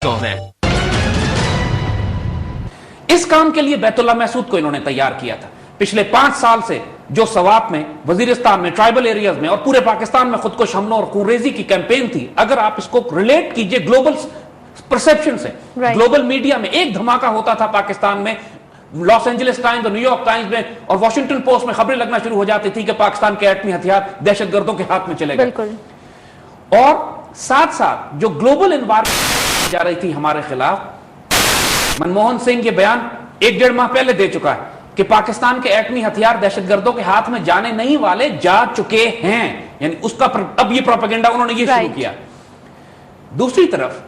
कौन है? इस काम के लिए बैतुल्ला महसूद को इन्होंने तैयार किया था। पिछले 5 साल से जो सवात में, वजीरिस्तान में, ट्राइबल एरियाज में और पूरे पाकिस्तान में खुदकुश हमलों और खूनरेजी की कैंपेन थी, अगर आप इसको रिलेट कीजिए ग्लोबल परसेप्शन से, ग्लोबल मीडिया में एक धमाका होता था पाकिस्तान में, लॉस एंजलिस टाइम्स और न्यूयॉर्क टाइम्स में और वॉशिंगटन पोस्ट में खबरें लगना शुरू हो जाती थी कि पाकिस्तान के एटमी हथियार दहशतगर्दों के हाथ में चले गए। और साथ साथ जो ग्लोबल एनवायरनमेंट जा रही थी हमारे खिलाफ, मनमोहन सिंह ये बयान 1-1.5 माह पहले दे चुका है कि पाकिस्तान के एटमी हथियार दहशतगर्दों के हाथ में जाने नहीं वाले, जा चुके हैं। यानी उसका अब ये प्रोपेगेंडा उन्होंने ये शुरू किया। दूसरी तरफ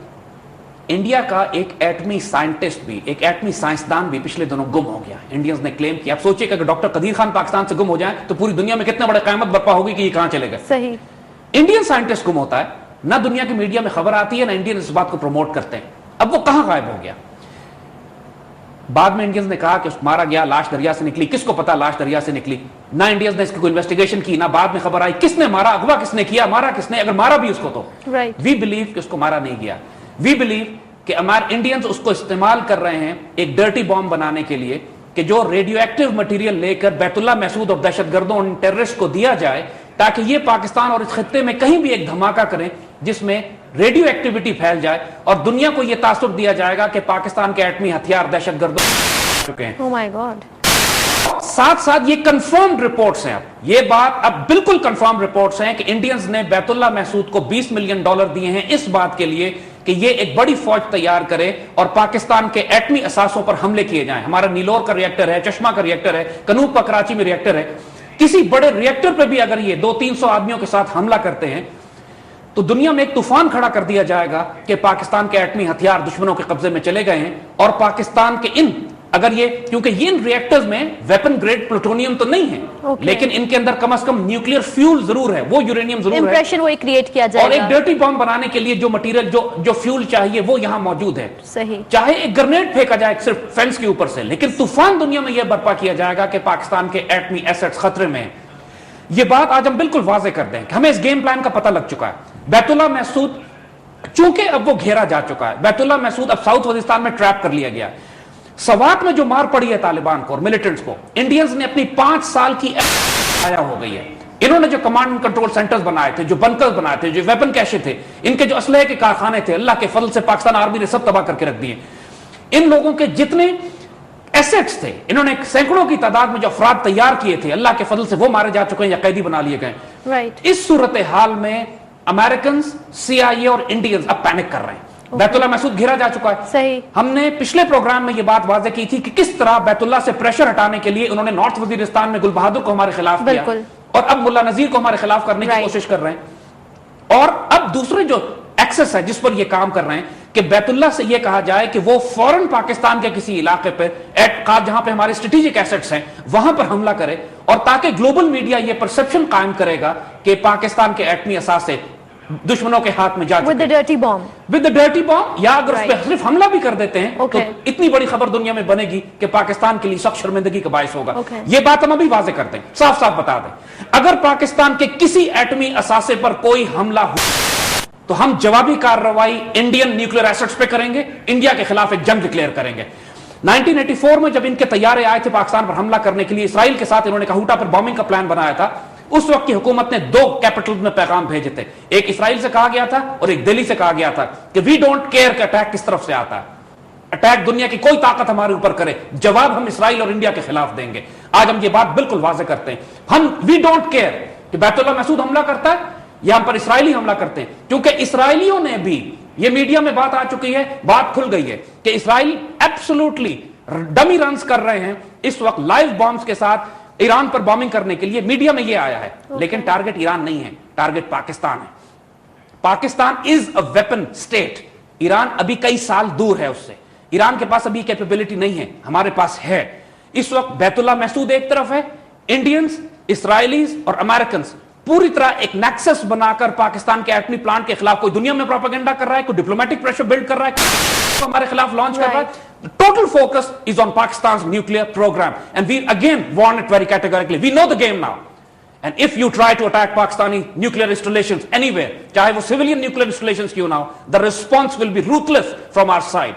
इंडिया का एक एटमी साइंटिस्ट भी, एक एटमी साइंसदान भी पिछले दिनों गुम हो गया। इंडियंस ने क्लेम किया। आप सोचिए कि अगर डॉक्टर कदीर खान पाकिस्तान से गुम हो जाए तो पूरी दुनिया में कितने बड़े क़यामत बर्पा होगी कि ये कहां चले गए। सही। इंडियन साइंटिस्ट गुम होता है, ना दुनिया की मीडिया में खबर आती है, ना इंडियन इस बात को प्रमोट करते हैं। अब वो कहां गायब हो गया? बाद में इंडियंस ने कहा कि मारा गया, लाश दरिया से निकली। किसको पता लाश दरिया से निकली? ना इंडियंस ने इसकी कोई इन्वेस्टिगेशन की, ना बाद में खबर आई किसने मारा, अगवा किसने किया, मारा किसने, अगर मारा भी उसको तो वी बिलीव कि उसको मारा नहीं गया। वी बिलीव कि हमारे इंडियंस उसको इस्तेमाल कर रहे हैं एक डर्टी बॉम्ब बनाने के लिए, कि जो रेडियो एक्टिव मटीरियल लेकर बैतुल्ला महसूद और दहशतगर्दों और टेररिस्ट को दिया जाए, ताकि ये पाकिस्तान और इस खित्ते में कहीं भी एक धमाका करें जिसमें रेडियो एक्टिविटी फैल जाए और दुनिया को यह तासुर दिया जाएगा कि पाकिस्तान के एटमी हथियार दहशतगर्दों चुके हैं। Oh my God. साथ साथ ये कंफर्म्ड रिपोर्ट्स हैं। अब ये बात अब बिल्कुल कंफर्म रिपोर्ट्स हैं कि इंडियंस ने बैतुल्ला महसूद को $20 मिलियन दिए हैं इस बात के लिए कि ये एक बड़ी फौज तैयार करे और पाकिस्तान के एटमी असासों पर हमले किए जाएं। हमारा नीलोर का रिएक्टर है, चश्मा का रिएक्टर है, कनूब का कराची में रिएक्टर है। किसी बड़े रिएक्टर पर भी अगर ये 200-300 आदमियों के साथ हमला करते हैं तो दुनिया में एक तूफान खड़ा कर दिया जाएगा कि पाकिस्तान के एटमी हथियार दुश्मनों के कब्जे में चले गए हैं। और पाकिस्तान के अगर ये, क्योंकि ये इन रिएक्टर्स में वेपन ग्रेड प्लूटोनियम तो नहीं है, लेकिन इनके अंदर कम से कम न्यूक्लियर फ्यूल जरूर है, वो यूरेनियम जरूर है, इंप्रेशन वो क्रिएट किया जाएगा। और एक डर्टी बॉम्ब बनाने के लिए जो मटेरियल, जो फ्यूल चाहिए वो यहां मौजूद है। सही। चाहे एक ग्रेनेड फेंका जाए सिर्फ फेंस के ऊपर से, लेकिन तूफान दुनिया में यह बर्पा किया जाएगा कि पाकिस्तान के एटमी एसेट्स खतरे में है। ये बात आज हम बिल्कुल वाजे कर दें कि हमें इस गेम प्लान का पता लग चुका है। बैतुल्ला महसूद चूंकि अब वो घेरा जा चुका है, बैतुल्ला महसूद अब साउथ वजीरिस्तान में ट्रैप कर लिया गया। सवात में जो मार पड़ी है तालिबान को और मिलिटेंट्स को, इंडियंस ने अपनी 5 साल की आया हो गई है। इन्होंने जो कमांड एंड कंट्रोल सेंटर्स बनाए थे, जो बंकर्स बनाए थे, जो वेपन कैशे थे, इनके जो असलहे के कारखाने थे, अल्लाह के फजल से पाकिस्तान आर्मी ने सब तबाह करके रख दिए। इन लोगों के जितने एसेट्स थे, इन्होंने सैकड़ों की तादाद में जो अफराद तैयार किए थे, अल्लाह के फजल से वो मारे जा चुके हैं या कैदी बना लिए गए। इस सूरत हाल में अमेरिकन, CIA और इंडियंस अब पैनिक कर रहे हैं। बैतुल्ला महसूद घेरा जा चुका है। सही। हमने पिछले प्रोग्राम में यह बात वाज़ेह की थी कि किस तरह बैतुल्ला से प्रेशर हटाने के लिए उन्होंने नॉर्थ वजीरिस्तान में गुल बहादुर को हमारे खिलाफ किया और अब मुल्ला नजीर को हमारे खिलाफ करने की कोशिश कर रहे हैं। और अब दूसरे जो एक्सेस है जिस पर यह काम कर रहे हैं कि बैतुल्ला से यह कहा जाए कि वो फौरन पाकिस्तान के किसी इलाके पर जहां पे हमारे स्ट्रेटेजिक एसेट्स हैं वहां पर हमला करे, और ताकि ग्लोबल मीडिया यह परसेप्शन कायम करेगा कि पाकिस्तान के एटमी असासे दुश्मनों के हाथ में जा चुके हैं। With the dirty bomb, with the dirty bomb, या अगर उस पर सिर्फ हमला भी कर देते हैं तो इतनी बड़ी खबर दुनिया में बनेगी कि पाकिस्तान के लिए सख्त शर्मिंदगी का बायस होगा। ये बात हम अभी वाजे करते हैं, साफ साफ बता दें, अगर पाकिस्तान के किसी एटमी असासे पर कोई हमला हो तो हम जवाबी कार्रवाई इंडियन न्यूक्लियर एसेट्स पे करेंगे, इंडिया के खिलाफ एक जंग डिक्लेयर करेंगे। 1984 में जब इनके तैयारे आए थे पाकिस्तान पर हमला करने के लिए, इसराइल के साथ इन्होंने कहूटा पर बॉम्बिंग का प्लान बनाया था। उस वक्त की हुकूमत ने 2 कैपिटल में पैगाम भेजे थे, एक इसराइल से कहा गया था और एक दिल्ली से कहा गया था कि वी डोंट केयर कि अटैक किस तरफ से आता है, अटैक दुनिया की कोई ताकत हमारे ऊपर करे, जवाब हम इसराइल और इंडिया के खिलाफ देंगे। आज हम ये बात बिल्कुल वाजे करते हैं, हम वी डोंट केयर कि बैतुल्ला महसूद हमला करता है या हम पर इसराइली हमला करते हैं, क्योंकि इसराइलियों ने भी, ये मीडिया में बात आ चुकी है, बात खुल गई है कि इसराइल एब्सोल्युटली डमी रन्स कर रहे हैं इस वक्त लाइव बॉम्ब्स के साथ ईरान पर बॉम्बिंग करने के लिए। मीडिया में यह आया है, लेकिन टारगेट ईरान नहीं है, टारगेट पाकिस्तान है। Pakistan is a weapon state, Iran अभी कई साल दूर है उससे, ईरान के पास अभी कैपेबिलिटी नहीं है, हमारे पास है। इस वक्त बैतुल्ला महसूद एक तरफ है, इंडियंस, इसराइलीज और अमेरिकन पूरी तरह एक नेक्सस बनाकर पाकिस्तान के एटमी प्लांट के खिलाफ कोई दुनिया में प्रोपेगेंडा कर रहा है, कोई डिप्लोमेटिक प्रेशर बिल्ड कर रहा है, तो हमारे खिलाफ लॉन्च कर रहा है। The total focus is on Pakistan's nuclear program, and we again warn it very categorically. We know the game now. And if you try to attack Pakistani nuclear installations anywhere, chahe wo civilian nuclear installations kyun na ho, the response will be ruthless from our side.